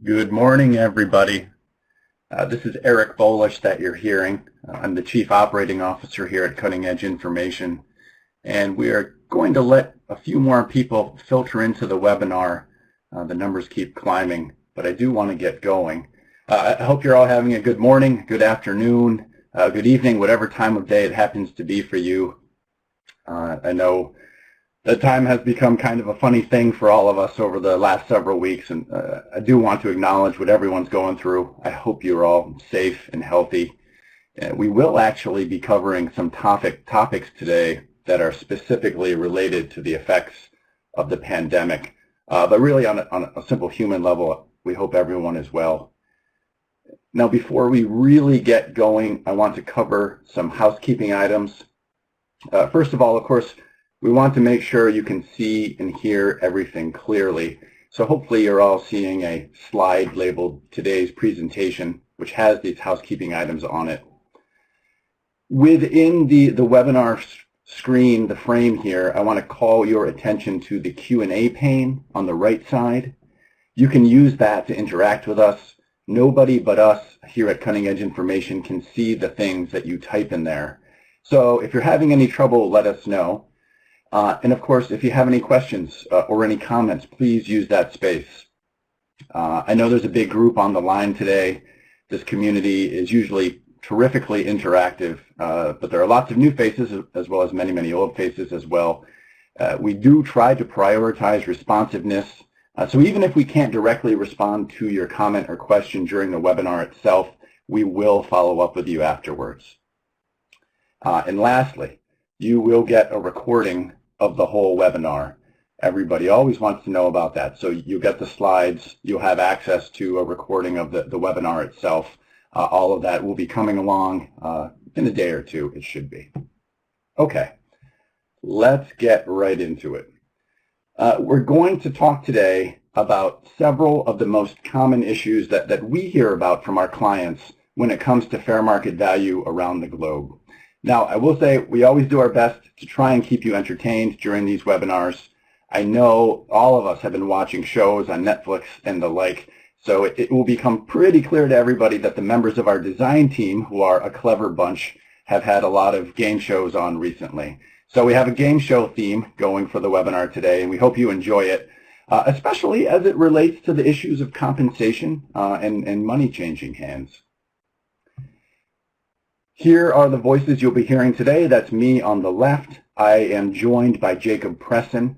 Good morning, everybody. This is Eric Bolish that you're hearing. I'm the Chief Operating Officer here at Cutting Edge Information, and we are going to let a few more people filter into the webinar. The numbers keep climbing, but I do want to get going. I hope you're all having a good morning, good afternoon, good evening, whatever time of day it happens to be for you. I know that time has become kind of a funny thing for all of us over the last several weeks, and I do want to acknowledge what everyone's going through. I hope you're all safe and healthy. We will actually be covering some topics today that are specifically related to the effects of the pandemic, but really on a simple human level, we hope everyone is well. Now, before we really get going, I want to cover some housekeeping items. First of all, of course, we want to make sure you can see and hear everything clearly. So hopefully you're all seeing a slide labeled today's presentation, which has these housekeeping items on it. Within the webinar screen, the frame here, I want to call your attention to the Q&A pane on the right side. You can use that to interact with us. Nobody but us here at Cutting Edge Information can see the things that you type in there. So if you're having any trouble, let us know. And of course, if you have any questions or any comments, please use that space. I know there's a big group on the line today. This community is usually terrifically interactive, but there are lots of new faces as well as many old faces as well. We do try to prioritize responsiveness. So even if we can't directly respond to your comment or question during the webinar itself, we will follow up with you afterwards. And lastly, you will get a recording of the whole webinar. Everybody always wants to know about that. So you'll get the slides, you'll have access to a recording of the webinar itself. All of that will be coming along in a day or two, it should be. Okay, let's get right into it. We're going to talk today about several of the most common issues that we hear about from our clients when it comes to fair market value around the globe. Now, I will say we always do our best to try and keep you entertained during these webinars. I know all of us have been watching shows on Netflix and the like, so it will become pretty clear to everybody that the members of our design team, who are a clever bunch, have had a lot of game shows on recently. So we have a game show theme going for the webinar today, and we hope you enjoy it, especially as it relates to the issues of compensation and money changing hands. Here are the voices you'll be hearing today. That's me on the left. I am joined by Jacob Presson.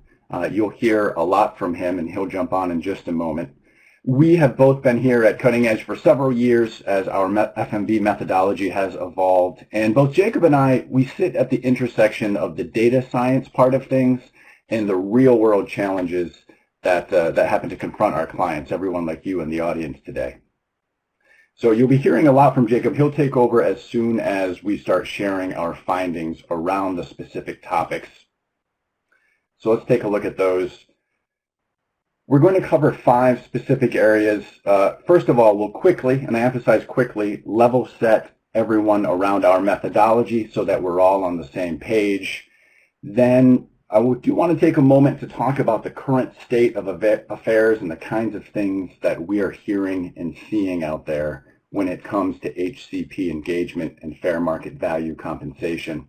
You'll hear a lot from him, and he'll jump on in just a moment. We have both been here at Cutting Edge for several years as our FMV methodology has evolved. And both Jacob and I, we sit at the intersection of the data science part of things and the real-world challenges that happen to confront our clients, everyone like you in the audience today. So you'll be hearing a lot from Jacob. He'll take over as soon as we start sharing our findings around the specific topics. So let's take a look at those. We're going to cover 5 specific areas. First of all, we'll quickly, and I emphasize quickly, level set everyone around our methodology so that we're all on the same page. Then I do want to take a moment to talk about the current state of affairs and the kinds of things that we are hearing and seeing out there when it comes to HCP engagement and fair market value compensation.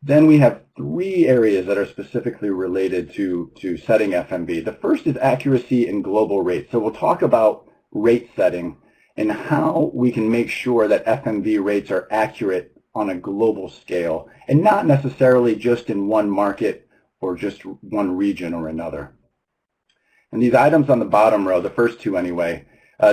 Then we have 3 areas that are specifically related to setting FMV. The first is accuracy and global rates. So we'll talk about rate setting and how we can make sure that FMV rates are accurate on a global scale and not necessarily just in one market or just one region or another. And these items on the bottom row, the first 2 anyway,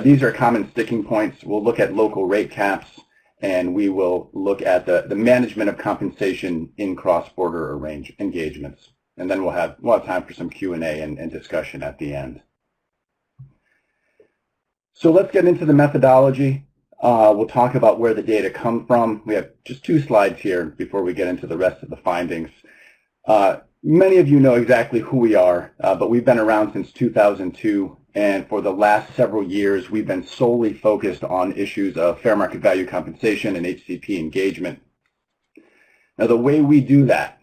these are common sticking points. We'll look at local rate caps, and we will look at the management of compensation in cross-border engagements. And then we'll have time for some Q&A and discussion at the end. So let's get into the methodology. We'll talk about where the data come from. We have just 2 slides here before we get into the rest of the findings. Many of you know exactly who we are, but we've been around since 2002. And for the last several years, we've been solely focused on issues of fair market value compensation and HCP engagement. Now, the way we do that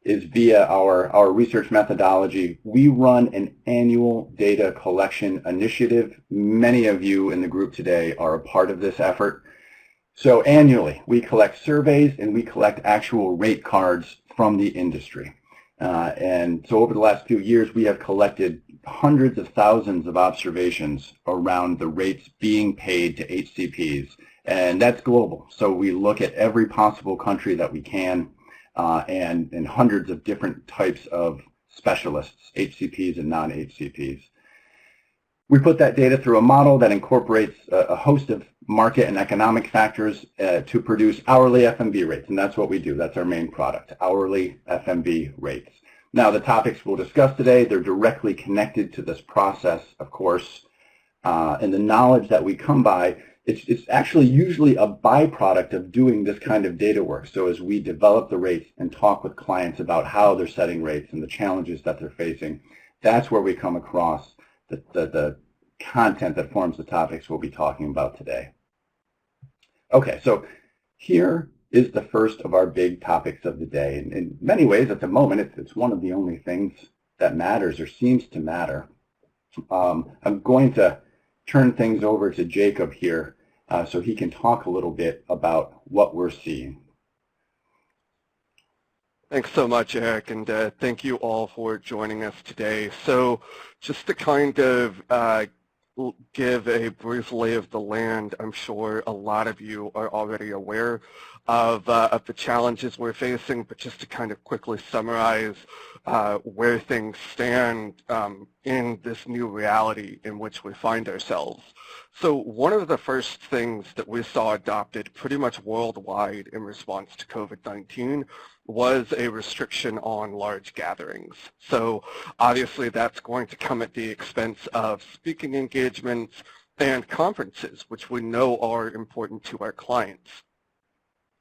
is via our research methodology. We run an annual data collection initiative. Many of you in the group today are a part of this effort. So annually, we collect surveys and we collect actual rate cards from the industry. And so over the last few years, we have collected hundreds of thousands of observations around the rates being paid to HCPs. And that's global. So we look at every possible country that we can and hundreds of different types of specialists, HCPs and non-HCPs. We put that data through a model that incorporates a host of market and economic factors to produce hourly FMV rates, and that's what we do. That's our main product, hourly FMV rates. Now, the topics we'll discuss today, they're directly connected to this process, of course, and the knowledge that we come by, it's actually usually a byproduct of doing this kind of data work. So as we develop the rates and talk with clients about how they're setting rates and the challenges that they're facing, that's where we come across the content that forms the topics we'll be talking about today. Okay, so here is the first of our big topics of the day. And in many ways, at the moment, it's one of the only things that matters or seems to matter. I'm going to turn things over to Jacob here so he can talk a little bit about what we're seeing. Thanks so much, Eric, and thank you all for joining us today. So just to kind of give a brief lay of the land, I'm sure a lot of you are already aware of the challenges we're facing, but just to kind of quickly summarize where things stand in this new reality in which we find ourselves. So one of the first things that we saw adopted pretty much worldwide in response to COVID-19 was a restriction on large gatherings. So obviously that's going to come at the expense of speaking engagements and conferences, which we know are important to our clients.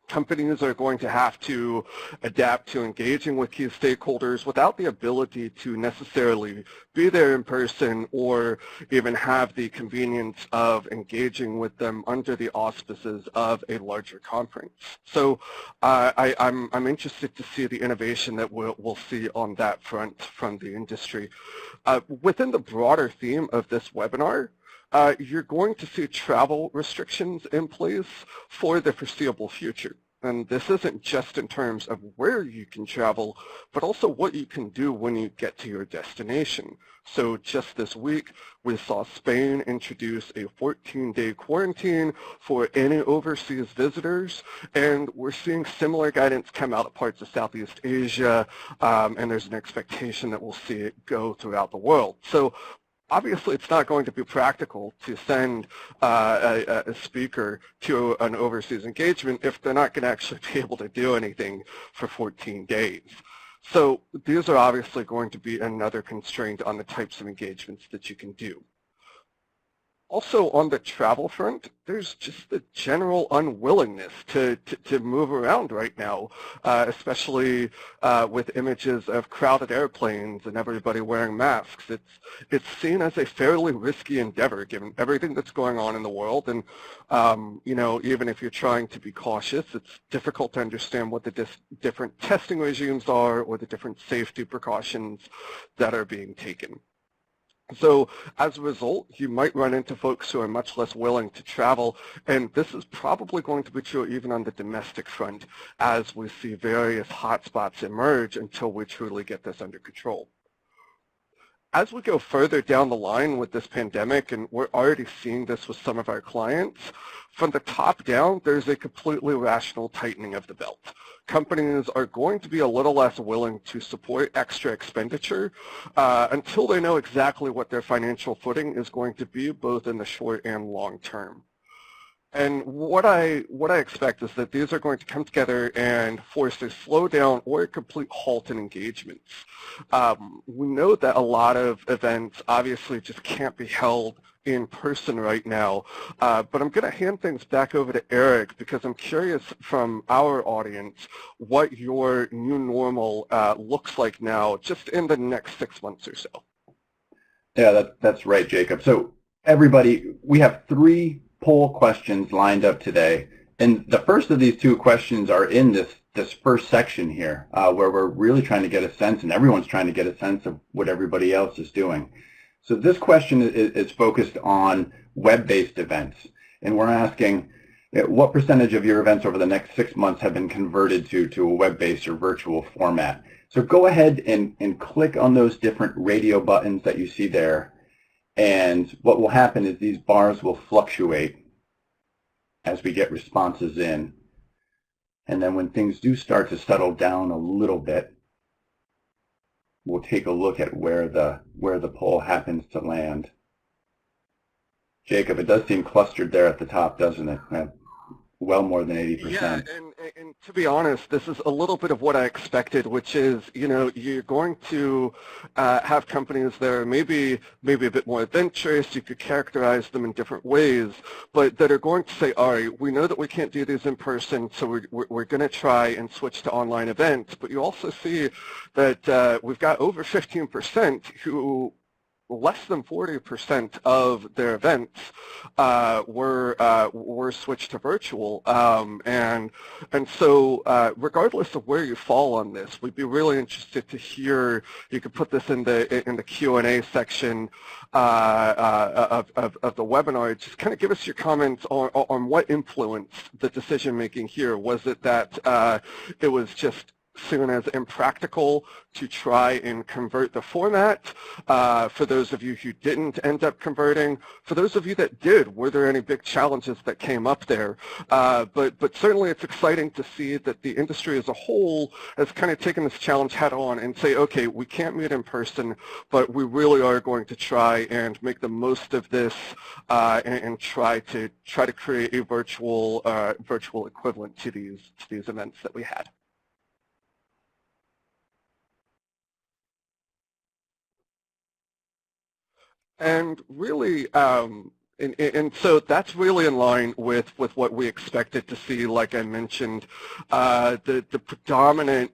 Companies are going to have to adapt to engaging with key stakeholders without the ability to necessarily be there in person or even have the convenience of engaging with them under the auspices of a larger conference. So I'm interested to see the innovation that we'll see on that front from the industry. Within the broader theme of this webinar, you're going to see travel restrictions in place for the foreseeable future. And this isn't just in terms of where you can travel, but also what you can do when you get to your destination. So just this week, we saw Spain introduce a 14-day quarantine for any overseas visitors, and we're seeing similar guidance come out of parts of Southeast Asia, and there's an expectation that we'll see it go throughout the world. So obviously, it's not going to be practical to send a speaker to an overseas engagement if they're not going to actually be able to do anything for 14 days. So these are obviously going to be another constraint on the types of engagements that you can do. Also on the travel front, there's just the general unwillingness to move around right now, especially with images of crowded airplanes and everybody wearing masks. It's seen as a fairly risky endeavor given everything that's going on in the world. And, you know, even if you're trying to be cautious, it's difficult to understand what the different testing regimes are or the different safety precautions that are being taken. So as a result, you might run into folks who are much less willing to travel, and this is probably going to be true even on the domestic front as we see various hotspots emerge until we truly get this under control. As we go further down the line with this pandemic, and we're already seeing this with some of our clients, from the top down, there's a completely rational tightening of the belt. Companies are going to be a little less willing to support extra expenditure until they know exactly what their financial footing is going to be, both in the short and long term. And what I expect is that these are going to come together and force a slowdown or a complete halt in engagements. We know that a lot of events obviously just can't be held in person right now, but I'm going to hand things back over to Eric because I'm curious from our audience what your new normal looks like now just in the next 6 months or so. Yeah, that's right, Jacob. So everybody, we have 3 poll questions lined up today, and the first of these 2 questions are in this this first section here, where we're really trying to get a sense, and everyone's trying to get a sense of what everybody else is doing. So this question is focused on web-based events, and we're asking what percentage of your events over the next 6 months have been converted to a web-based or virtual format. So go ahead and click on those different radio buttons that you see there, and what will happen is these bars will fluctuate as we get responses in. And then when things do start to settle down a little bit, we'll take a look at where the poll happens to land. Jacob, it does seem clustered there at the top, doesn't it? Well more than 80%. Yeah, and to be honest, this is a little bit of what I expected, which is, you're going to have companies that are maybe a bit more adventurous. You could characterize them in different ways, but that are going to say, all right, we know that we can't do these in person, so we're going to try and switch to online events. But you also see that we've got over 15% who less than 40% of their events were switched to virtual, and so regardless of where you fall on this, we'd be really interested to hear. You could put this in the Q&A section of the webinar. Just kind of give us your comments on what influenced the decision making here. Was it that it was just seen as impractical to try and convert the format? For those of you who didn't end up converting, for those of you that did, were there any big challenges that came up there? But certainly it's exciting to see that the industry as a whole has kind of taken this challenge head on and say, okay, we can't meet in person, but we really are going to try and make the most of this and try to create a virtual equivalent to these events that we had. And really, and so that's really in line with what we expected to see. Like I mentioned, the predominant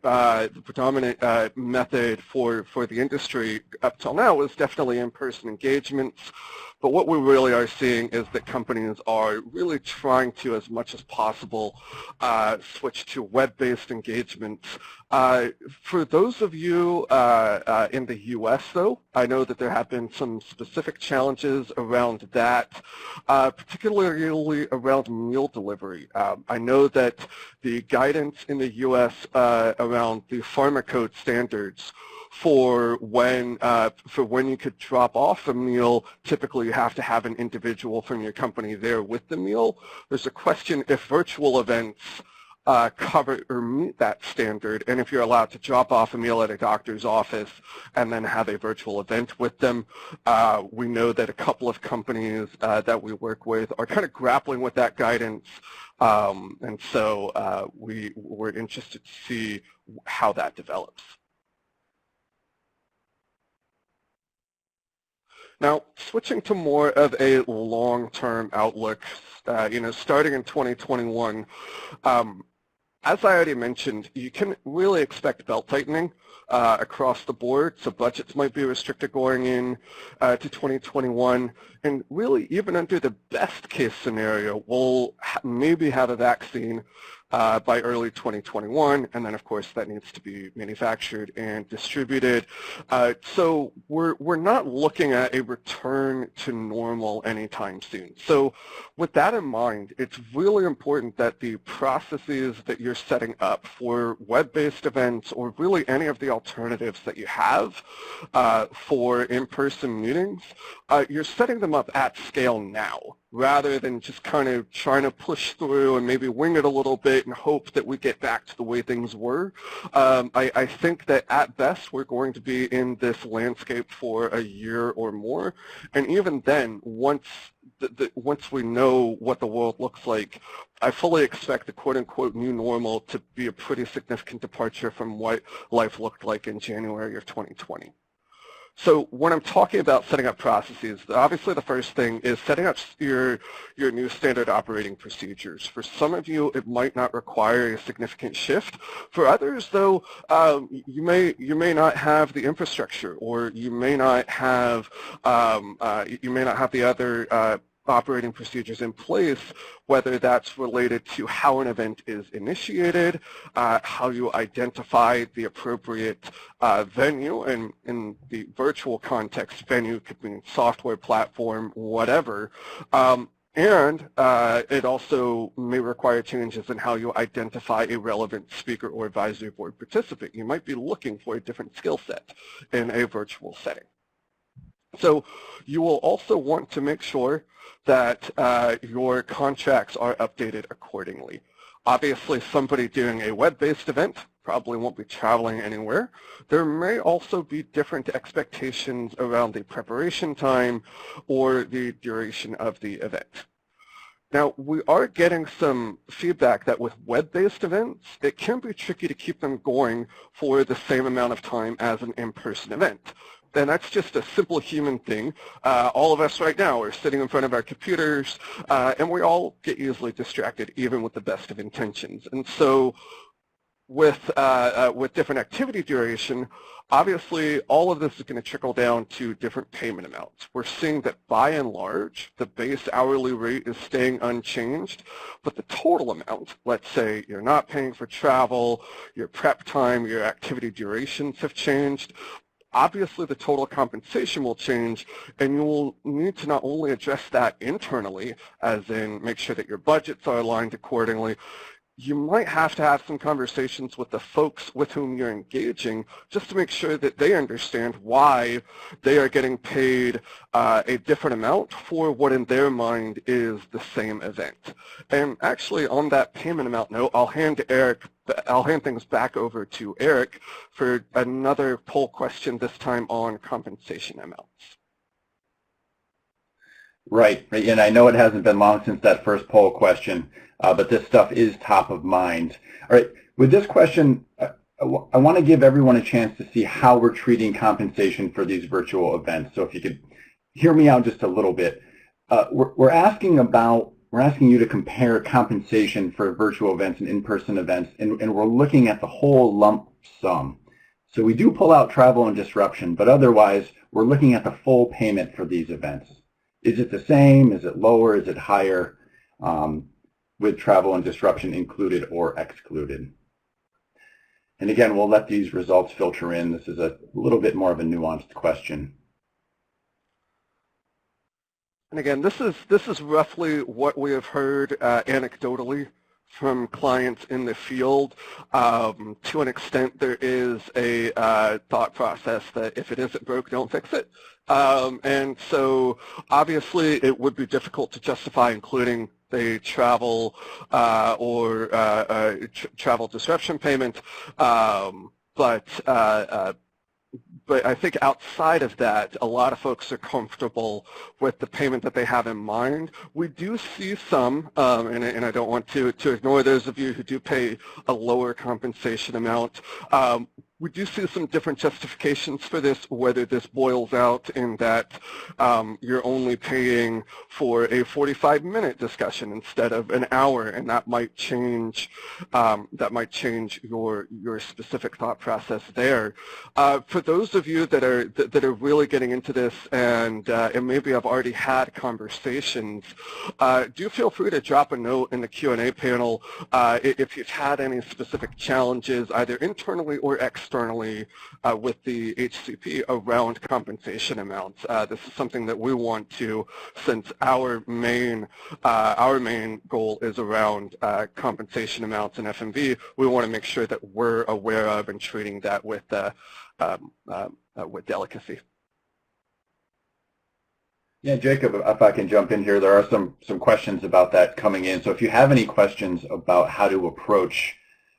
method for the industry up till now was definitely in-person engagements. But what we really are seeing is that companies are really trying to, as much as possible, switch to web-based engagements. For those of you in the U.S., though, I know that there have been some specific challenges around that, particularly around meal delivery. I know that the guidance in the U.S. Around the pharma code standards for when you could drop off a meal, typically you have to have an individual from your company there with the meal. There's a question if virtual events cover or meet that standard, and if you're allowed to drop off a meal at a doctor's office and then have a virtual event with them. We know that a couple of companies that we work with are kind of grappling with that guidance, and so we're interested to see how that develops. Now, switching to more of a long-term outlook, starting in 2021, as I already mentioned, you can really expect belt tightening across the board. So budgets might be restricted going in to 2021. And really, even under the best case scenario, we'll maybe have a vaccine by early 2021, and then of course that needs to be manufactured and distributed. So we're not looking at a return to normal anytime soon. So with that in mind, it's really important that the processes that you're setting up for web-based events, or really any of the alternatives that you have for in-person meetings, you're setting them up at scale now, rather than just kind of trying to push through and maybe wing it a little bit and hope that we get back to the way things were. I think that at best we're going to be in this landscape for a year or more, and even then, once we know what the world looks like, I fully expect the quote-unquote new normal to be a pretty significant departure from what life looked like in January of 2020. So when I'm talking about setting up processes, obviously the first thing is setting up your new standard operating procedures. For some of you, it might not require a significant shift. For others, though, you may not have the infrastructure, or you may not have the other operating procedures in place, whether that's related to how an event is initiated, how you identify the appropriate venue, and in the virtual context, venue could mean software platform, whatever. And it also may require changes in how you identify a relevant speaker or advisory board participant. You might be looking for a different skill set in a virtual setting. So you will also want to make sure that your contracts are updated accordingly. Obviously, somebody doing a web-based event probably won't be traveling anywhere. There may also be different expectations around the preparation time or the duration of the event. Now, we are getting some feedback that with web-based events, it can be tricky to keep them going for the same amount of time as an in-person event. And that's just a simple human thing. All of us right now are sitting in front of our computers, and we all get easily distracted, even with the best of intentions. And so with different activity duration, obviously all of this is going to trickle down to different payment amounts. We're seeing that by and large, the base hourly rate is staying unchanged, but the total amount, let's say you're not paying for travel, your prep time, your activity durations have changed, obviously the total compensation will change, and you will need to not only address that internally, as in make sure that your budgets are aligned accordingly, you might have to have some conversations with the folks with whom you're engaging just to make sure that they understand why they are getting paid a different amount for what in their mind is the same event. And actually on that payment amount note, I'll hand things back over to Eric for another poll question, this time on compensation amounts. Right, and I know it hasn't been long since that first poll question, but this stuff is top of mind. All right, with this question, I want to give everyone a chance to see how we're treating compensation for these virtual events. So if you could hear me out just a little bit. We're asking you to compare compensation for virtual events and in-person events, and we're looking at the whole lump sum. So we do pull out travel and disruption, but otherwise we're looking at the full payment for these events. Is it the same? Is it lower? Is it higher? With travel and disruption included or excluded. And again, we'll let these results filter in. This is a little bit more of a nuanced question. And again, this is roughly what we have heard anecdotally from clients in the field. To an extent, there is a thought process that if it isn't broke, don't fix it. And so obviously it would be difficult to justify including the travel or travel disruption payment, but I think outside of that, a lot of folks are comfortable with the payment that they have in mind. We do see some, and I don't want to ignore those of you who do pay a lower compensation amount. We do see some different justifications for this, whether this boils out in that you're only paying for a 45-minute discussion instead of an hour, and that might change your specific thought process there. For those of you that are really getting into this and maybe have already had conversations, do feel free to drop a note in the Q&A panel if you've had any specific challenges, either internally or externally, with the HCP around compensation amounts. This is something that we want to, since our main goal is around compensation amounts and FMV, we want to make sure that we're aware of and treating that with delicacy. Yeah, Jacob, if I can jump in here, there are some questions about that coming in. So if you have any questions about how to approach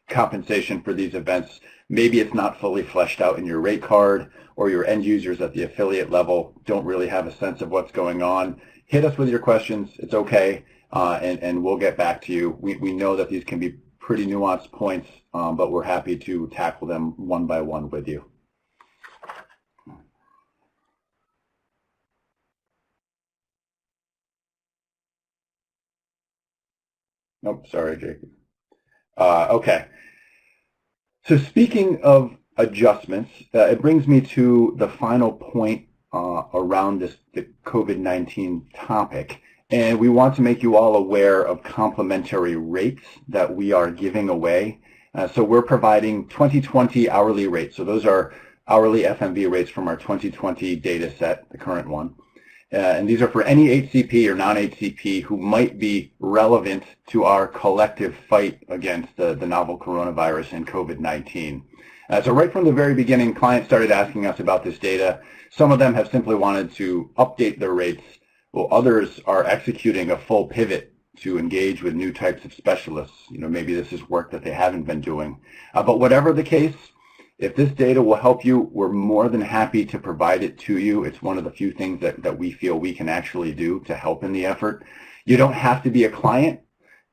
compensation for these events, maybe it's not fully fleshed out in your rate card, or your end users at the affiliate level don't really have a sense of what's going on, hit us with your questions. It's okay, and we'll get back to you. We know that these can be pretty nuanced points, but we're happy to tackle them one by one with you. Nope, sorry, Jacob. Okay. So speaking of adjustments, it brings me to the final point around the COVID-19 topic, And we want to make you all aware of complimentary rates that we are giving away. So we're providing 2020 hourly rates. So those are hourly FMV rates from our 2020 data set, the current one. And these are for any HCP or non-HCP who might be relevant to our collective fight against the novel coronavirus and COVID-19. So right from the very beginning, clients started asking us about this data. Some of them have simply wanted to update their rates, while others are executing a full pivot to engage with new types of specialists. Maybe this is work that they haven't been doing. But whatever the case, if this data will help you, we're more than happy to provide it to you. It's one of the few things that we feel we can actually do to help in the effort. You don't have to be a client.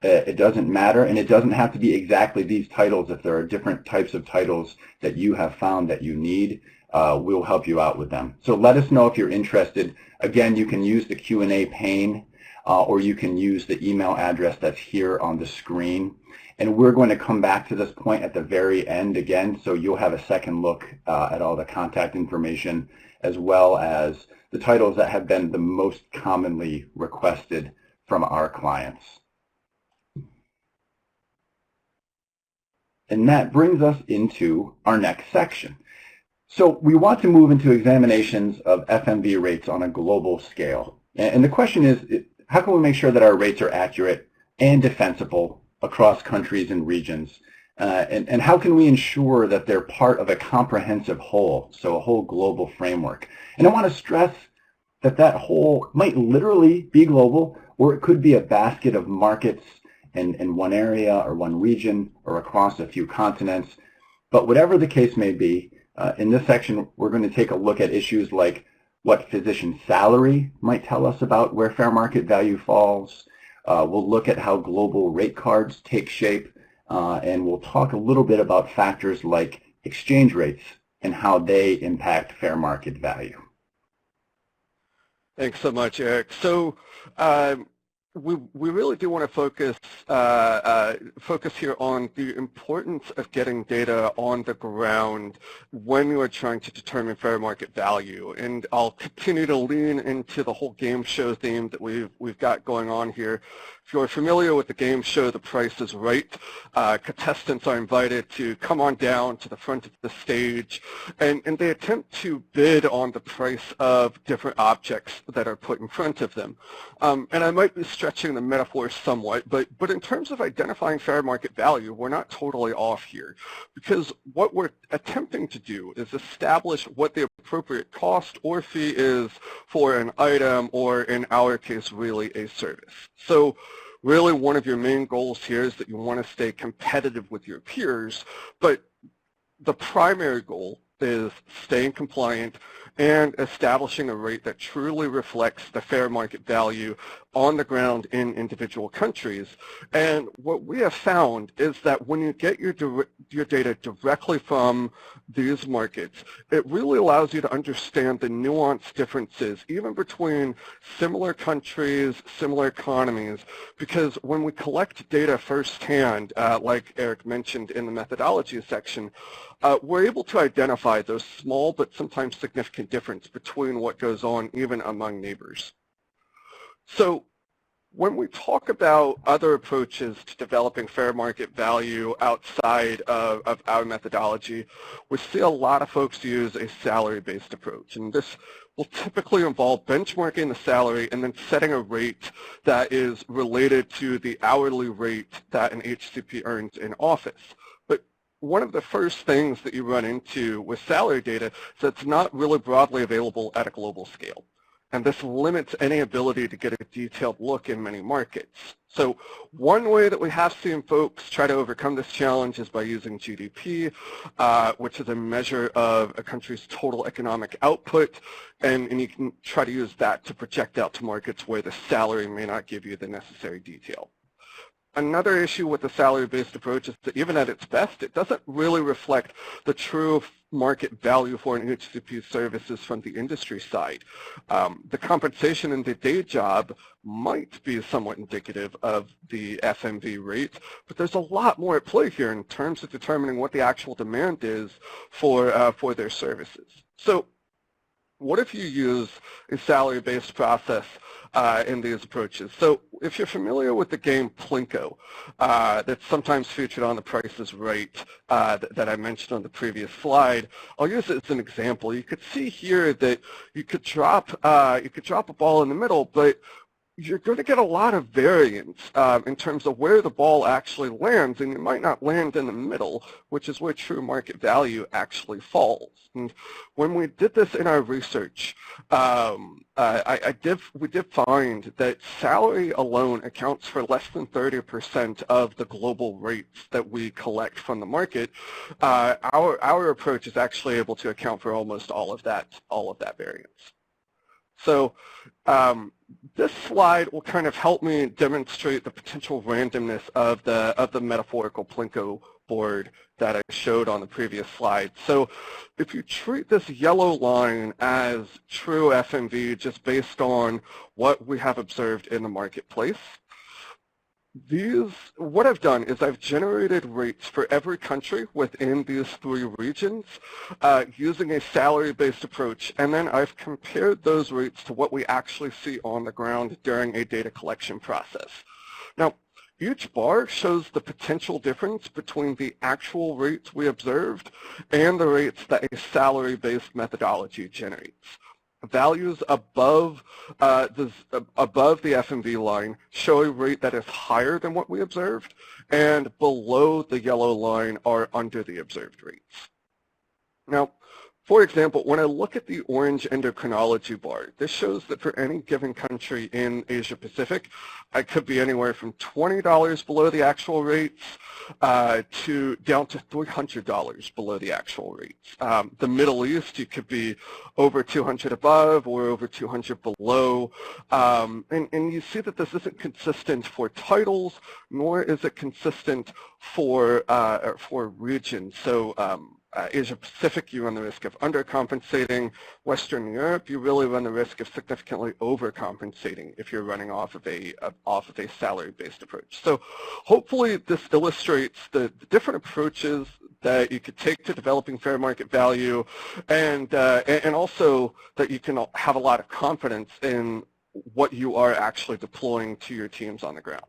It doesn't matter, and it doesn't have to be exactly these titles. If there are different types of titles that you have found that you need, we'll help you out with them. So let us know if you're interested. Again, you can use the Q&A pane, or you can use the email address that's here on the screen. And we're going to come back to this point at the very end again, so you'll have a second look at all the contact information, as well as the titles that have been the most commonly requested from our clients. And that brings us into our next section. So we want to move into examinations of FMV rates on a global scale. And the question is, how can we make sure that our rates are accurate and defensible across countries and regions? And how can we ensure that they're part of a comprehensive whole, so a whole global framework? And I want to stress that that whole might literally be global, or it could be a basket of markets in one area or one region or across a few continents. But whatever the case may be, in this section, we're going to take a look at issues like what physician salary might tell us about where fair market value falls. We'll look at how global rate cards take shape, and we'll talk a little bit about factors like exchange rates and how they impact fair market value. Thanks so much, Eric. So we really do want to focus here on the importance of getting data on the ground when you are trying to determine fair market value. And I'll continue to lean into the whole game show theme that we've got going on here. If you're familiar with the game show The Price is Right, contestants are invited to come on down to the front of the stage, and they attempt to bid on the price of different objects that are put in front of them. And I might be stretching the metaphor somewhat, but in terms of identifying fair market value, we're not totally off here, because what we're attempting to do is establish what the appropriate cost or fee is for an item, or in our case, really a service. So really one of your main goals here is that you want to stay competitive with your peers, but the primary goal is staying compliant and establishing a rate that truly reflects the fair market value on the ground in individual countries. And what we have found is that when you get your data directly from these markets, it really allows you to understand the nuanced differences, even between similar countries, similar economies, because when we collect data firsthand, like Eric mentioned in the methodology section, we're able to identify those small but sometimes significant differences between what goes on even among neighbors. So when we talk about other approaches to developing fair market value outside of our methodology, we see a lot of folks use a salary-based approach. And this will typically involve benchmarking the salary and then setting a rate that is related to the hourly rate that an HCP earns in office. One of the first things that you run into with salary data is that it's not really broadly available at a global scale. And this limits any ability to get a detailed look in many markets. So one way that we have seen folks try to overcome this challenge is by using GDP, which is a measure of a country's total economic output, and you can try to use that to project out to markets where the salary may not give you the necessary detail. Another issue with the salary-based approach is that even at its best, it doesn't really reflect the true market value for an HCP services from the industry side. The compensation in the day job might be somewhat indicative of the FMV rate, but there's a lot more at play here in terms of determining what the actual demand is for their services. So what if you use a salary-based process in these approaches? So if you're familiar with the game Plinko, that's sometimes featured on the Price is Right that I mentioned on the previous slide, I'll use it as an example. You could see here that you could drop a ball in the middle, but you're going to get a lot of variance in terms of where the ball actually lands, and it might not land in the middle, which is where true market value actually falls. And when we did this in our research, we did find that salary alone accounts for less than 30% of the global rates that we collect from the market. Our approach is actually able to account for almost all of that variance. So this slide will kind of help me demonstrate the potential randomness of the metaphorical Plinko board that I showed on the previous slide. So if you treat this yellow line as true FMV just based on what we have observed in the marketplace, what I've done is I've generated rates for every country within these three regions using a salary-based approach, and then I've compared those rates to what we actually see on the ground during a data collection process. Now, each bar shows the potential difference between the actual rates we observed and the rates that a salary-based methodology generates. Values above the FMV line show a rate that is higher than what we observed, and below the yellow line are under the observed rates. Now, for example, when I look at the orange endocrinology bar, this shows that for any given country in Asia Pacific, it could be anywhere from $20 below the actual rates to down to $300 below the actual rates. The Middle East, you could be over 200 above or over 200 below. And you see that this isn't consistent for titles, nor is it consistent for regions. So Asia Pacific, you run the risk of undercompensating. Western Europe, you really run the risk of significantly overcompensating if you're running off of a salary-based approach. So hopefully this illustrates the different approaches that you could take to developing fair market value, and also that you can have a lot of confidence in what you are actually deploying to your teams on the ground.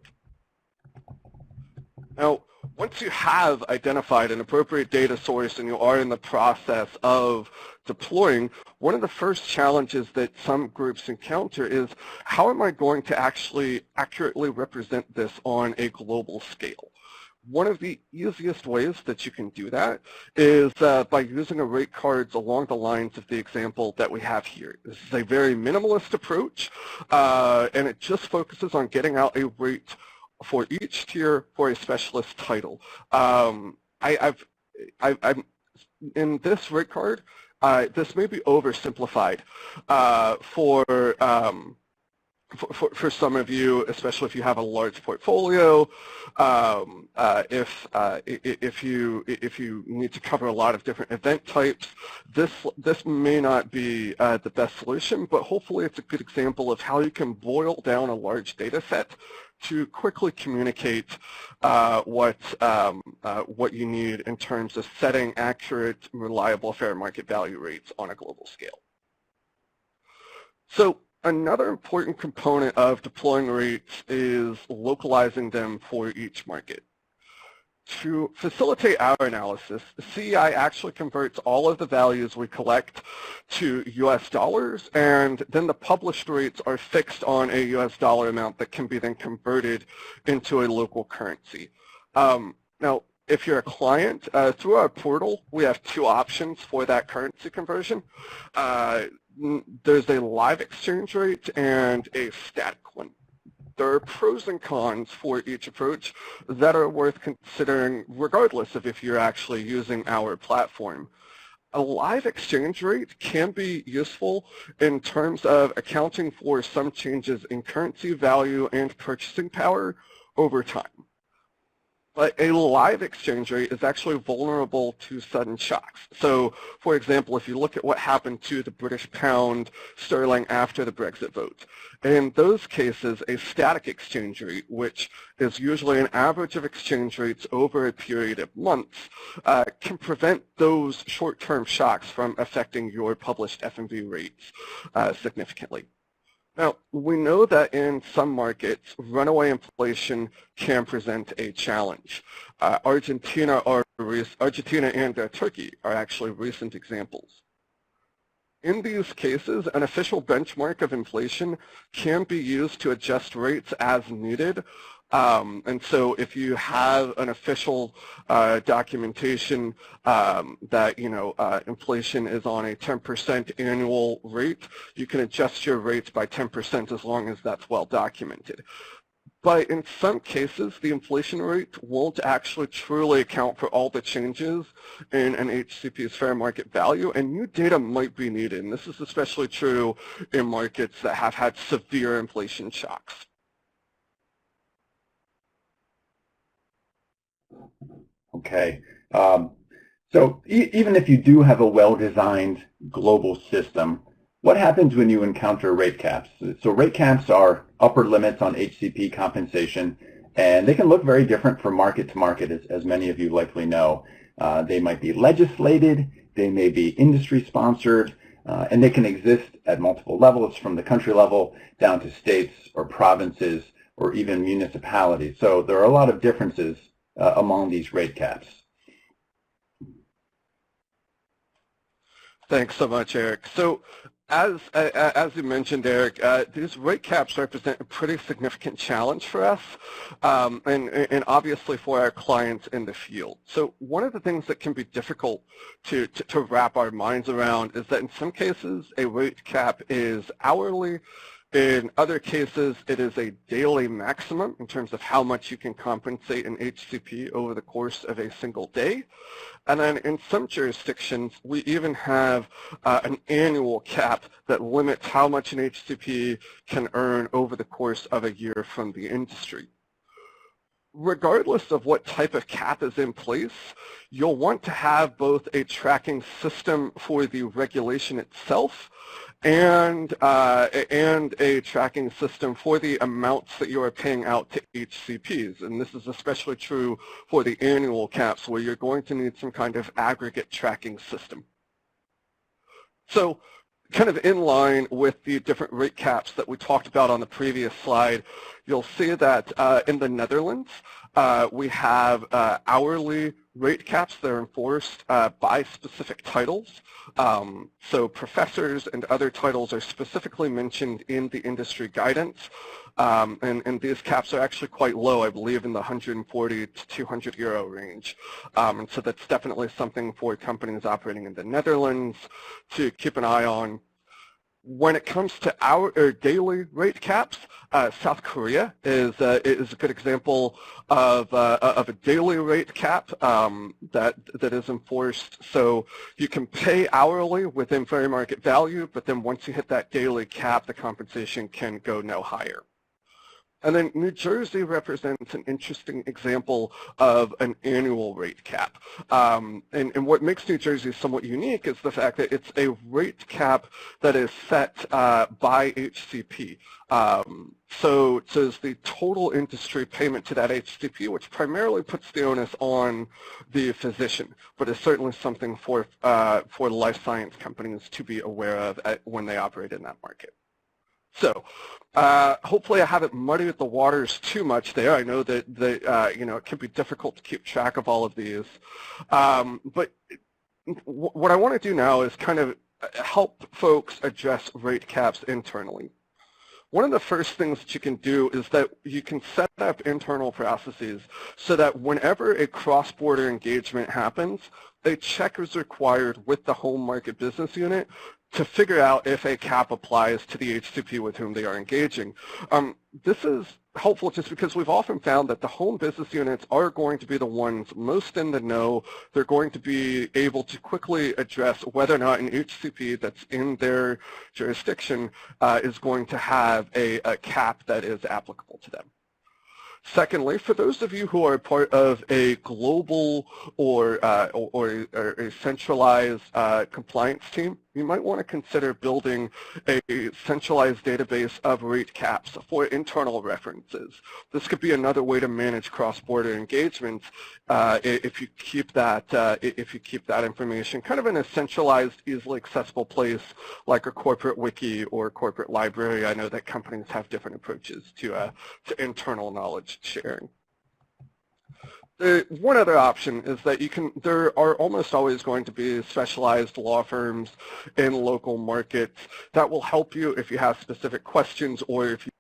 Now, once you have identified an appropriate data source and you are in the process of deploying, one of the first challenges that some groups encounter is, how am I going to actually accurately represent this on a global scale? One of the easiest ways that you can do that is by using rate cards along the lines of the example that we have here. This is a very minimalist approach, and it just focuses on getting out a rate for each tier for a specialist title. I'm in this rate card, this may be oversimplified for some of you, especially if you have a large portfolio. If you need to cover a lot of different event types, this may not be the best solution, but hopefully it's a good example of how you can boil down a large data set to quickly communicate what you need in terms of setting accurate, reliable, fair market value rates on a global scale. So another important component of deploying rates is localizing them for each market. To facilitate our analysis, CEI actually converts all of the values we collect to US dollars, and then the published rates are fixed on a US dollar amount that can be then converted into a local currency. Now, if you're a client, through our portal, we have two options for that currency conversion. There's a live exchange rate and a static one. There are pros and cons for each approach that are worth considering regardless of if you're actually using our platform. A live exchange rate can be useful in terms of accounting for some changes in currency value and purchasing power over time. But a live exchange rate is actually vulnerable to sudden shocks. So, for example, if you look at what happened to the British pound sterling after the Brexit vote, in those cases, a static exchange rate, which is usually an average of exchange rates over a period of months, can prevent those short-term shocks from affecting your published FMV rates significantly. Now, we know that in some markets, runaway inflation can present a challenge. Argentina and Turkey are actually recent examples. In these cases, an official benchmark of inflation can be used to adjust rates as needed. And so if you have an official documentation that, inflation is on a 10% annual rate, you can adjust your rates by 10% as long as that's well documented. But in some cases, the inflation rate won't actually truly account for all the changes in an HCP's fair market value, and new data might be needed. And this is especially true in markets that have had severe inflation shocks. Okay. So even if you do have a well-designed global system, what happens when you encounter rate caps? So rate caps are upper limits on HCP compensation, and they can look very different from market to market, as many of you likely know. They might be legislated, they may be industry-sponsored, and they can exist at multiple levels, from the country level down to states or provinces or even municipalities. So there are a lot of differences among these rate caps. Thanks so much, Eric. So as you mentioned, Eric, these rate caps represent a pretty significant challenge for us and obviously for our clients in the field. So one of the things that can be difficult to wrap our minds around is that in some cases a rate cap is hourly. In other cases, it is a daily maximum in terms of how much you can compensate an HCP over the course of a single day. And then in some jurisdictions, we even have an annual cap that limits how much an HCP can earn over the course of a year from the industry. Regardless of what type of cap is in place, you'll want to have both a tracking system for the regulation itself and a tracking system for the amounts that you are paying out to HCPs. And this is especially true for the annual caps, where you're going to need some kind of aggregate tracking system. So kind of in line with the different rate caps that we talked about on the previous slide, you'll see that in the Netherlands, we have hourly rate caps that are enforced by specific titles. So professors and other titles are specifically mentioned in the industry guidance. And these caps are actually quite low, I believe in the 140 to 200 euro range. And so that's definitely something for companies operating in the Netherlands to keep an eye on. When it comes to our daily rate caps, South Korea is a good example of a daily rate cap that is enforced. So you can pay hourly within fair market value, but then once you hit that daily cap, the compensation can go no higher. And then New Jersey represents an interesting example of an annual rate cap. And what makes New Jersey somewhat unique is the fact that it's a rate cap that is set by HCP. So it's the total industry payment to that HCP, which primarily puts the onus on the physician, but is certainly something for life science companies to be aware of when they operate in that market. So hopefully I haven't muddied the waters too much there. I know that it can be difficult to keep track of all of these. But what I want to do now is kind of help folks address rate caps internally. One of the first things that you can do is that you can set up internal processes so that whenever a cross-border engagement happens, a check is required with the home market business unit to figure out if a cap applies to the HCP with whom they are engaging. This is helpful just because we've often found that the home business units are going to be the ones most in the know. They're going to be able to quickly address whether or not an HCP that's in their jurisdiction is going to have a cap that is applicable to them. Secondly, for those of you who are part of a global or a centralized compliance team, you might want to consider building a centralized database of rate caps for internal references. This could be another way to manage cross-border engagements if you keep that information kind of in a centralized, easily accessible place like a corporate wiki or corporate library. I know that companies have different approaches to internal knowledge sharing. One other option is that there are almost always going to be specialized law firms in local markets that will help you if you have specific questions or if you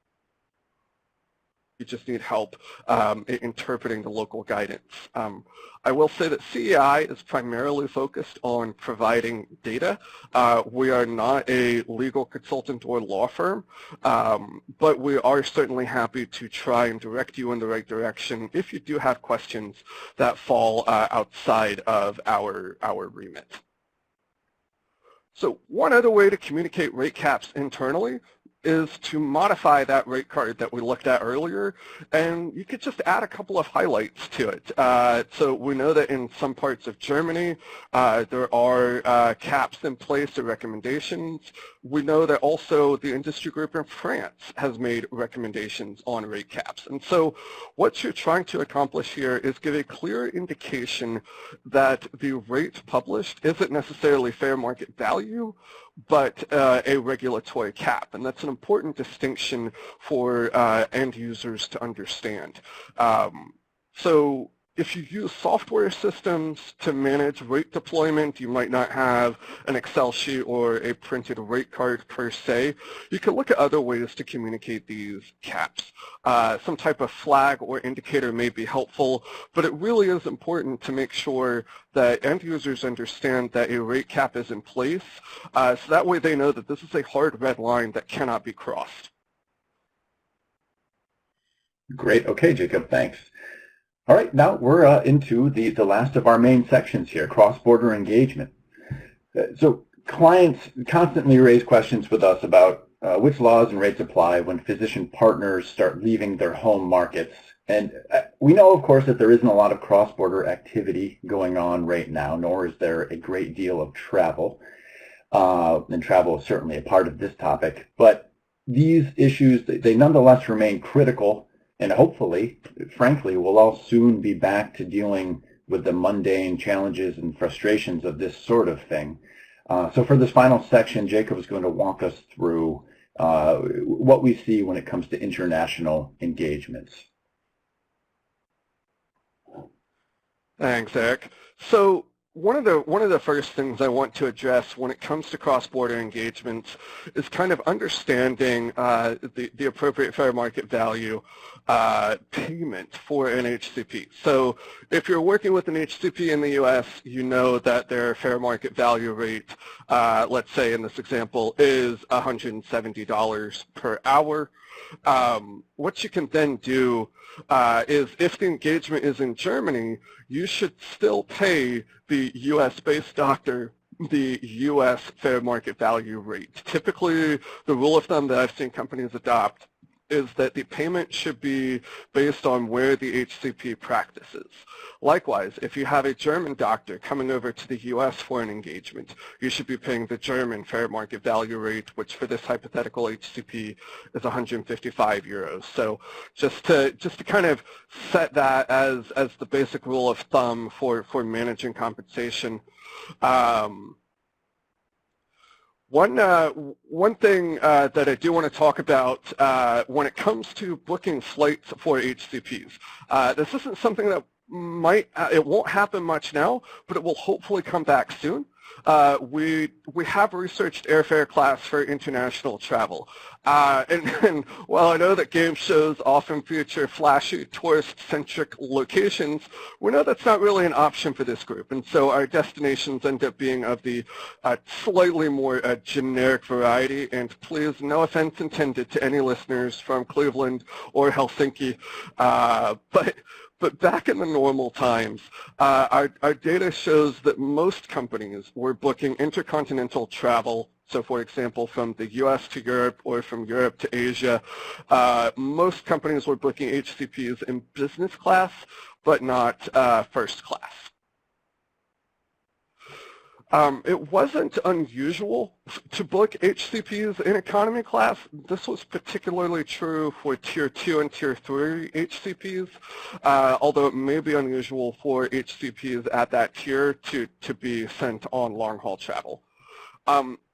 just need help interpreting the local guidance. I will say that CEI is primarily focused on providing data. We are not a legal consultant or law firm, but we are certainly happy to try and direct you in the right direction if you do have questions that fall outside of our remit. So one other way to communicate rate caps internally is to modify that rate card that we looked at earlier, and you could just add a couple of highlights to it. So we know that in some parts of Germany, there are caps in place or recommendations. We know that also the industry group in France has made recommendations on rate caps. And so what you're trying to accomplish here is give a clear indication that the rate published isn't necessarily fair market value, but a regulatory cap, and that's an important distinction for end users to understand. So if you use software systems to manage rate deployment, you might not have an Excel sheet or a printed rate card per se. You can look at other ways to communicate these caps. Some type of flag or indicator may be helpful, but it really is important to make sure that end users understand that a rate cap is in place, so that way they know that this is a hard red line that cannot be crossed. Great. Okay, Jacob, thanks. All right, now we're into the last of our main sections here, cross-border engagement. So clients constantly raise questions with us about which laws and rates apply when physician partners start leaving their home markets. And we know, of course, that there isn't a lot of cross-border activity going on right now, nor is there a great deal of travel. And travel is certainly a part of this topic. But these issues, they nonetheless remain critical. And hopefully, frankly, we'll all soon be back to dealing with the mundane challenges and frustrations of this sort of thing. So for this final section, Jacob is going to walk us through what we see when it comes to international engagements. Thanks, Eric. So one of the first things I want to address when it comes to cross-border engagements is kind of understanding the appropriate fair market value payment for an HCP. So if you're working with an HCP in the U.S., you know that their fair market value rate, let's say in this example, is $170 per hour. What you can then do is if the engagement is in Germany, you should still pay the U.S.-based doctor the U.S. fair market value rate. Typically, the rule of thumb that I've seen companies adopt is that the payment should be based on where the HCP practices. Likewise, if you have a German doctor coming over to the U.S. for an engagement, you should be paying the German fair market value rate, which for this hypothetical HCP is 155 euros. So just to kind of set that as the basic rule of thumb for managing compensation. One thing that I do want to talk about when it comes to booking flights for HCPs. This isn't something that it won't happen much now, but it will hopefully come back soon. We have researched airfare class for international travel. And while I know that game shows often feature flashy tourist-centric locations, we know that's not really an option for this group. And so our destinations end up being of the slightly more generic variety. And please, no offense intended to any listeners from Cleveland or Helsinki, but back in the normal times, our data shows that most companies were booking intercontinental travel So for example, from the US to Europe or from Europe to Asia, most companies were booking HCPs in business class, but not first class. It wasn't unusual to book HCPs in economy class. This was particularly true for Tier 2 and Tier 3 HCPs, although it may be unusual for HCPs at that tier to be sent on long-haul travel.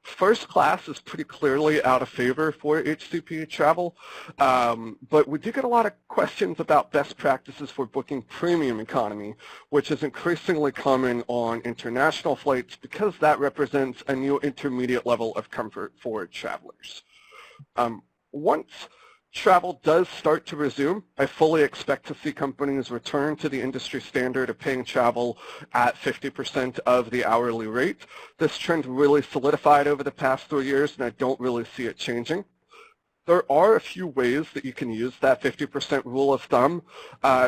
First class is pretty clearly out of favor for HCP travel, but we do get a lot of questions about best practices for booking premium economy, which is increasingly common on international flights because that represents a new intermediate level of comfort for travelers. Once travel does start to resume, I fully expect to see companies return to the industry standard of paying travel at 50% of the hourly rate. This trend really solidified over the past 3 years, and I don't really see it changing. There are a few ways that you can use that 50% rule of thumb.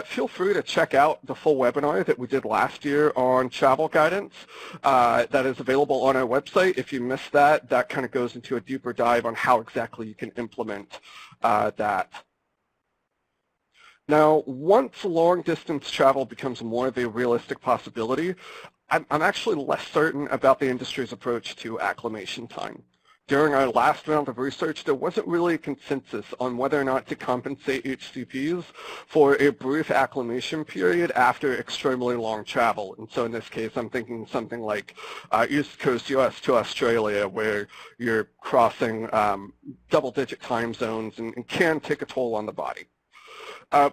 Feel free to check out the full webinar that we did last year on travel guidance that is available on our website. If you missed that, that kind of goes into a deeper dive on how exactly you can implement that. Now, once long-distance travel becomes more of a realistic possibility, I'm actually less certain about the industry's approach to acclimation time. During our last round of research, there wasn't really a consensus on whether or not to compensate HCPs for a brief acclimation period after extremely long travel. And so in this case, I'm thinking something like East Coast US to Australia, where you're crossing double-digit time zones and can take a toll on the body.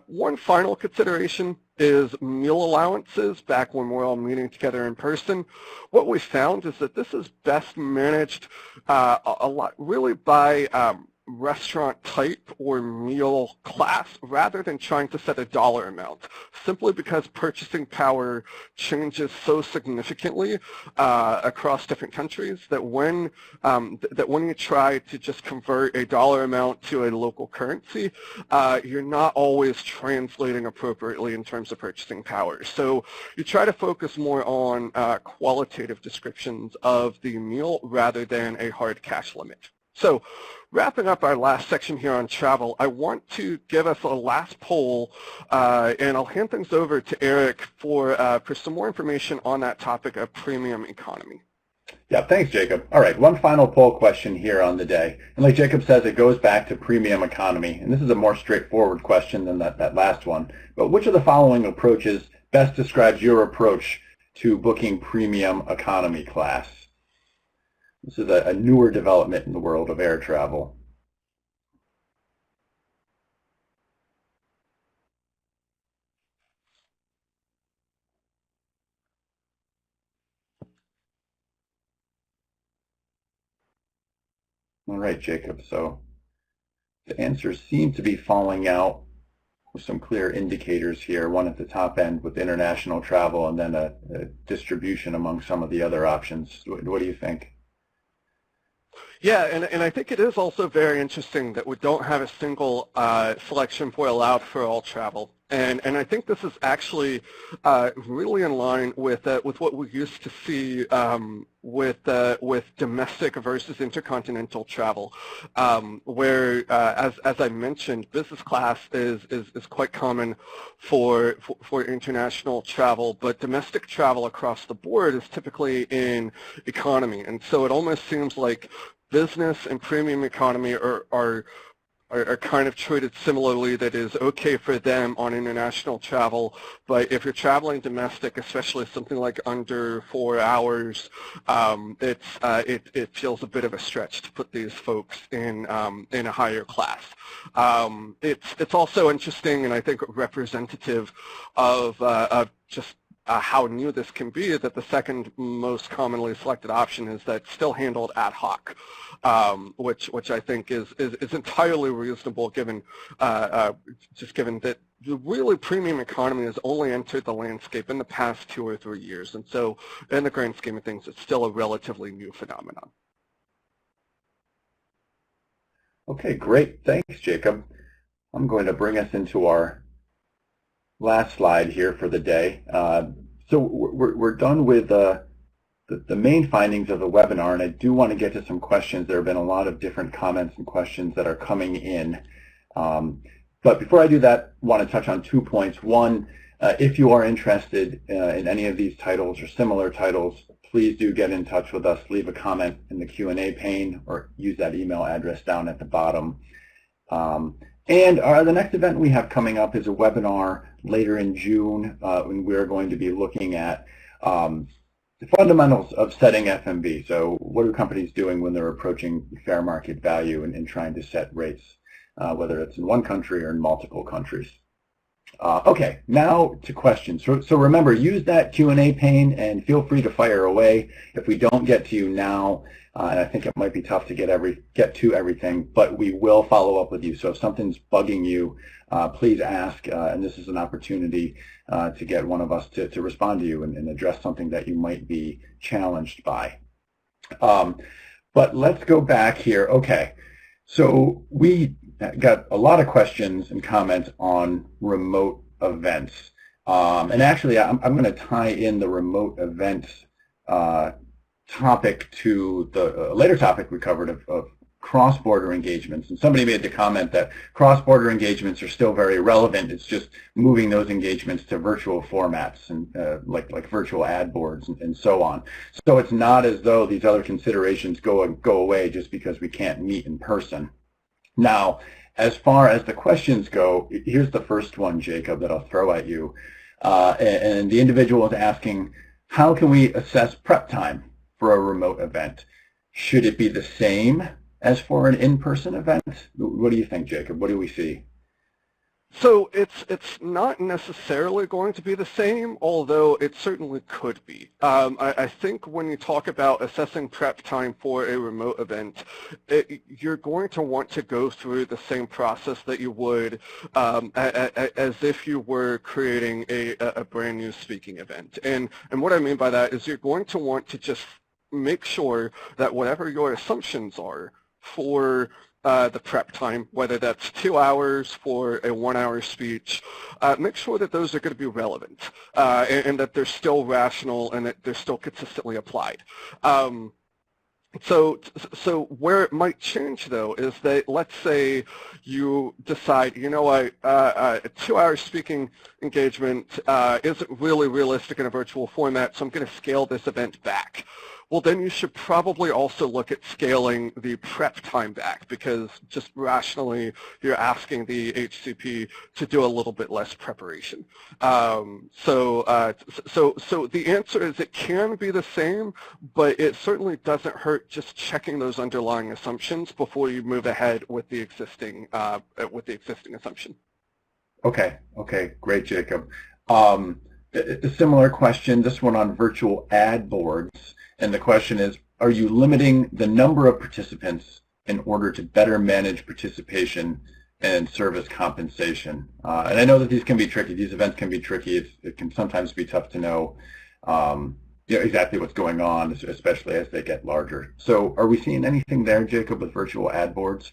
One final consideration is meal allowances back when we're all meeting together in person. What we found is that this is best managed a lot really by restaurant type or meal class rather than trying to set a dollar amount, simply because purchasing power changes so significantly across different countries that when you try to just convert a dollar amount to a local currency, you're not always translating appropriately in terms of purchasing power. So you try to focus more on qualitative descriptions of the meal rather than a hard cash limit. So wrapping up our last section here on travel, I want to give us a last poll, and I'll hand things over to Eric for some more information on that topic of premium economy. Yeah, thanks, Jacob. All right, one final poll question here on the day. And like Jacob says, it goes back to premium economy. And this is a more straightforward question than that last one. But which of the following approaches best describes your approach to booking premium economy class? This is a newer development in the world of air travel. All right, Jacob, so the answers seem to be falling out with some clear indicators here, one at the top end with international travel and then a distribution among some of the other options. What do you think? Yeah, and I think it is also very interesting that we don't have a single selection point allowed for all travel. And I think this is actually really in line with what we used to see with domestic versus intercontinental travel, where as I mentioned, business class is quite common for international travel, but domestic travel across the board is typically in economy, and so it almost seems like business and premium economy are kind of treated similarly. That is okay for them on international travel, but if you're traveling domestic, especially something like under 4 hours, it feels a bit of a stretch to put these folks in a higher class. It's also interesting, and I think representative of just how new this can be, that the second most commonly selected option is that it's still handled ad hoc, which I think is entirely reasonable given just given that the really premium economy has only entered the landscape in the past 2 or 3 years, and so in the grand scheme of things, it's still a relatively new phenomenon. Okay, great. Thanks, Jacob. I'm going to bring us into our last slide here for the day. So we're done with the the main findings of the webinar, and I do want to get to some questions. There have been a lot of different comments and questions that are coming in. But before I do that, I want to touch on 2 points. One, if you are interested in any of these titles or similar titles, please do get in touch with us. Leave a comment in the Q&A pane or use that email address down at the bottom. And the next event we have coming up is a webinar later in June when we're going to be looking at the fundamentals of setting FMV. So what are companies doing when they're approaching fair market value and trying to set rates, whether it's in one country or in multiple countries. Okay, now to questions. So remember, use that Q&A pane and feel free to fire away. If we don't get to you now, and I think it might be tough to get to everything, but we will follow up with you. So if something's bugging you, please ask, and this is an opportunity to get one of us to respond to you and address something that you might be challenged by. But let's go back here. Okay, so we got a lot of questions and comments on remote events. And actually, I'm going to tie in the remote events topic to the later topic we covered of cross-border engagements. And somebody made the comment that cross-border engagements are still very relevant. It's just moving those engagements to virtual formats and like virtual ad boards and so on. So it's not as though these other considerations go away just because we can't meet in person. Now, as far as the questions go, here's the first one, Jacob, that I'll throw at you. And the individual is asking, how can we assess prep time for a remote event? Should it be the same as for an in-person event? What do you think, Jacob? What do we see? So it's not necessarily going to be the same, although it certainly could be. I think when you talk about assessing prep time for a remote event, you're going to want to go through the same process that you would as if you were creating a brand new speaking event. And what I mean by that is you're going to want to just make sure that whatever your assumptions are for the prep time, whether that's 2 hours for a 1-hour speech, make sure that those are going to be relevant and that they're still rational and that they're still consistently applied. So where it might change, though, is that let's say you decide, you know what, a 2-hour speaking engagement isn't really realistic in a virtual format, so I'm going to scale this event back. Well, then you should probably also look at scaling the prep time back, because just rationally you're asking the HCP to do a little bit less preparation. So the answer is it can be the same, but it certainly doesn't hurt just checking those underlying assumptions before you move ahead with the existing assumption. Okay, great, Jacob. A similar question, this one on virtual ad boards. And the question is, are you limiting the number of participants in order to better manage participation and service compensation? And I know that these can be tricky. These events can be tricky. It can sometimes be tough to know, exactly what's going on, especially as they get larger. So are we seeing anything there, Jacob, with virtual ad boards?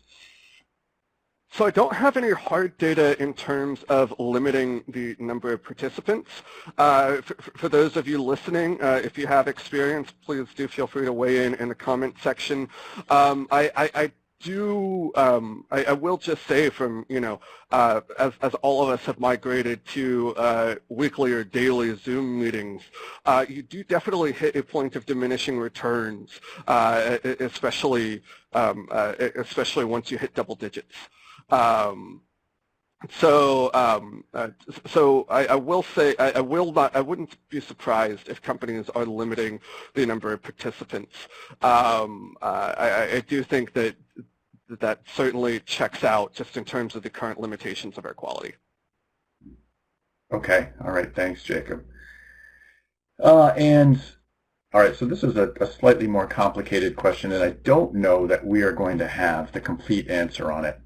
So I don't have any hard data in terms of limiting the number of participants. For those of you listening, if you have experience, please do feel free to weigh in the comment section. I will just say from, as all of us have migrated to weekly or daily Zoom meetings, you do definitely hit a point of diminishing returns, especially once you hit double digits. So I will say I wouldn't be surprised if companies are limiting the number of participants. I do think that certainly checks out just in terms of the current limitations of our quality. Okay, all right, thanks, Jacob. And all right, so this is a slightly more complicated question, and I don't know that we are going to have the complete answer on it,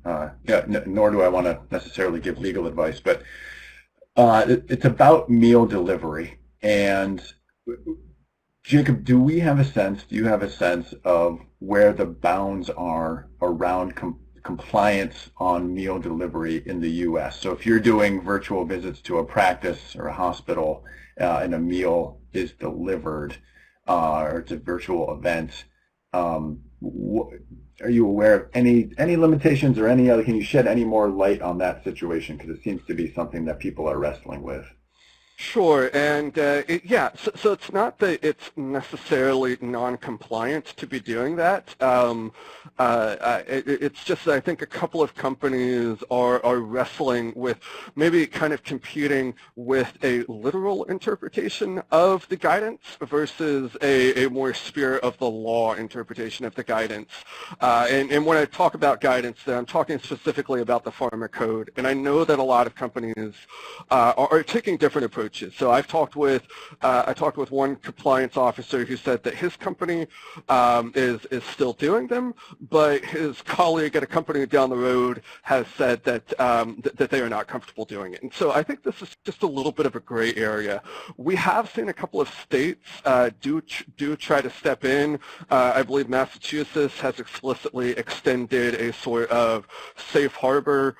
nor do I want to necessarily give legal advice, but it's about meal delivery. And Jacob, do you have a sense of where the bounds are around compliance on meal delivery in the U.S.? So if you're doing virtual visits to a practice or a hospital and a meal is delivered, or it's a virtual event. Are you aware of any limitations or any other? Can you shed any more light on that situation? Because it seems to be something that people are wrestling with. Sure, and yeah, so it's not that it's necessarily non-compliant to be doing that. It's just that I think a couple of companies are wrestling with maybe kind of competing with a literal interpretation of the guidance versus a more spirit of the law interpretation of the guidance. And when I talk about guidance, then I'm talking specifically about the pharma code, and I know that a lot of companies are taking different approaches. So I talked with one compliance officer who said that his company is still doing them, but his colleague at a company down the road has said that that they are not comfortable doing it. And so I think this is just a little bit of a gray area. We have seen a couple of states do try to step in. I believe Massachusetts has explicitly extended a sort of safe harbor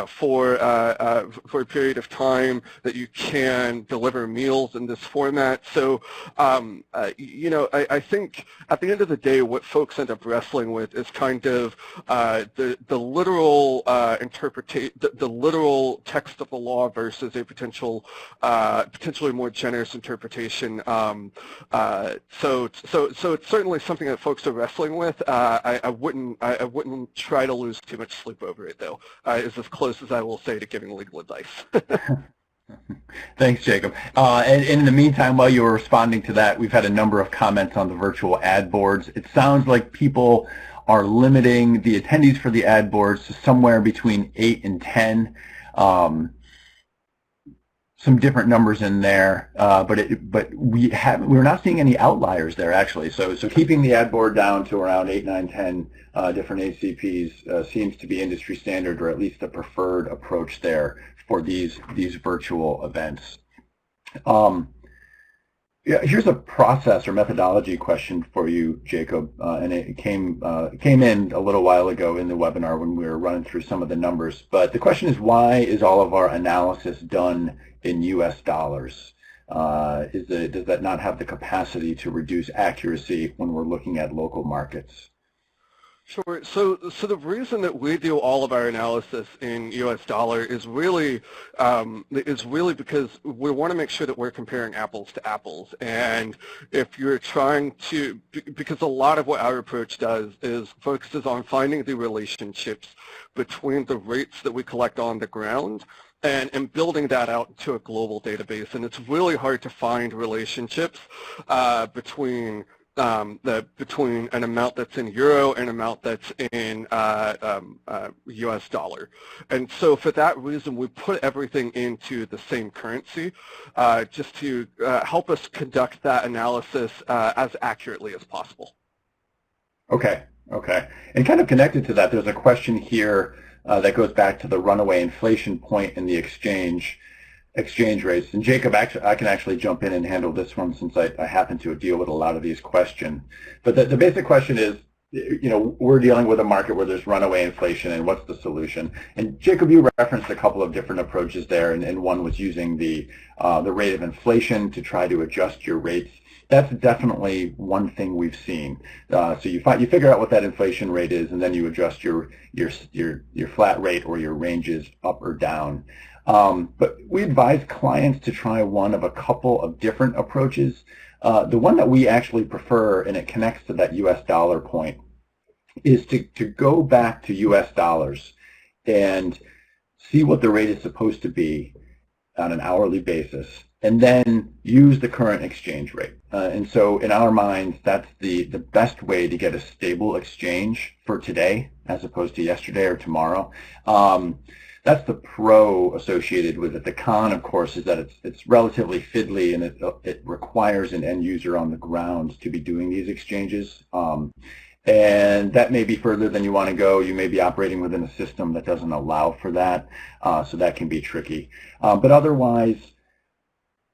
for a period of time that you can deliver meals in this format. So, you know, I think at the end of the day, what folks end up wrestling with is kind of the literal the literal text of the law versus a potentially more generous interpretation. So it's certainly something that folks are wrestling with. I wouldn't try to lose too much sleep over it, though. Is as close as I will say to giving legal advice. Thanks, Jacob. And in the meantime, while you were responding to that, we've had a number of comments on the virtual ad boards. It sounds like people are limiting the attendees for the ad boards to somewhere between 8 and 10. Some different numbers in there, but we're not seeing any outliers there actually. So keeping the ad board down to around 8, 9, 10 different ACPs seems to be industry standard, or at least the preferred approach there for these virtual events. Yeah, here's a process or methodology question for you, Jacob, and it came in a little while ago in the webinar when we were running through some of the numbers. But the question is, why is all of our analysis done in U.S. dollars? Does that not have the capacity to reduce accuracy when we're looking at local markets? Sure. So the reason that we do all of our analysis in U.S. dollar is really because we want to make sure that we're comparing apples to apples. And if you're trying to, because a lot of what our approach does is focuses on finding the relationships between the rates that we collect on the ground and building that out to a global database. And it's really hard to find relationships between an amount that's in euro and an amount that's in U.S. dollar. And so for that reason, we put everything into the same currency just to help us conduct that analysis as accurately as possible. Okay. And kind of connected to that, there's a question here that goes back to the runaway inflation point in the exchange rates. And Jacob, I can actually jump in and handle this one since I happen to deal with a lot of these questions. But the basic question is, you know, we're dealing with a market where there's runaway inflation, and what's the solution? And Jacob, you referenced a couple of different approaches there, and one was using the rate of inflation to try to adjust your rates. That's definitely one thing we've seen. So you figure out what that inflation rate is, and then you adjust your flat rate or your ranges up or down. But we advise clients to try one of a couple of different approaches. The one that we actually prefer, and it connects to that U.S. dollar point, is to go back to U.S. dollars and see what the rate is supposed to be on an hourly basis, and then use the current exchange rate. And so in our minds, that's the best way to get a stable exchange for today as opposed to yesterday or tomorrow. That's the pro associated with it. The con, of course, is that it's relatively fiddly, and it requires an end user on the ground to be doing these exchanges. And that may be further than you want to go. You may be operating within a system that doesn't allow for that, so that can be tricky. But otherwise,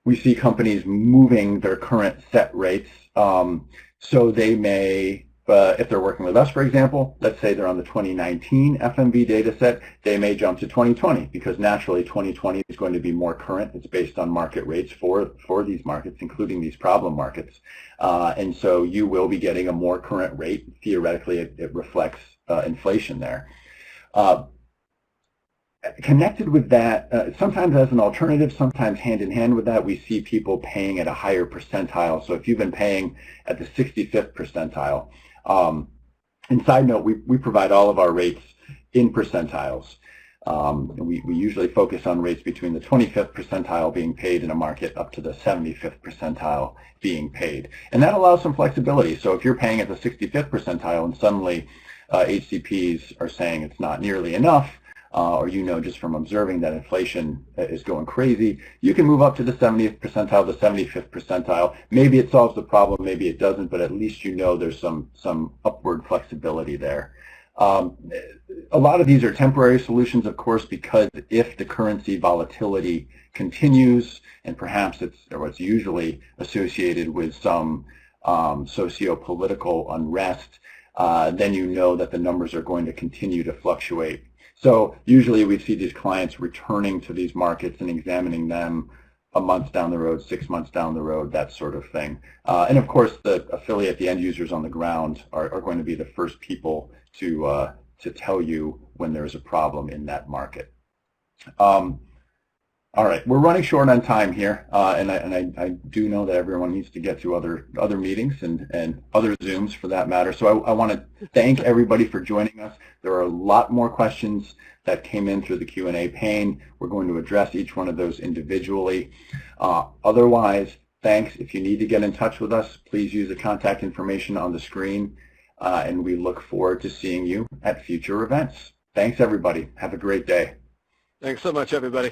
we see companies moving their current set rates, so they may if they're working with us, for example, let's say they're on the 2019 FMV data set, they may jump to 2020 because naturally 2020 is going to be more current. It's based on market rates for these markets, including these problem markets. And so you will be getting a more current rate. Theoretically, it reflects inflation there. Connected with that, sometimes as an alternative, sometimes hand in hand with that, we see people paying at a higher percentile. So if you've been paying at the 65th percentile, and side note, we provide all of our rates in percentiles. We usually focus on rates between the 25th percentile being paid in a market up to the 75th percentile being paid. And that allows some flexibility. So if you're paying at the 65th percentile and suddenly HCPs are saying it's not nearly enough, or you know just from observing that inflation is going crazy, you can move up to the 70th percentile, the 75th percentile. Maybe it solves the problem, maybe it doesn't, but at least you know there's some upward flexibility there. A lot of these are temporary solutions, of course, because if the currency volatility continues, and perhaps it's usually associated with some socio-political unrest, then you know that the numbers are going to continue to fluctuate. So usually we see these clients returning to these markets and examining them a month down the road, 6 months down the road, that sort of thing. And of course, the affiliate, the end users on the ground are going to be the first people to tell you when there's a problem in that market. All right, we're running short on time here, and I do know that everyone needs to get to other meetings and other Zooms for that matter. So I want to thank everybody for joining us. There are a lot more questions that came in through the Q&A pane. We're going to address each one of those individually. Otherwise, thanks. If you need to get in touch with us, please use the contact information on the screen, and we look forward to seeing you at future events. Thanks, everybody. Have a great day. Thanks so much, everybody.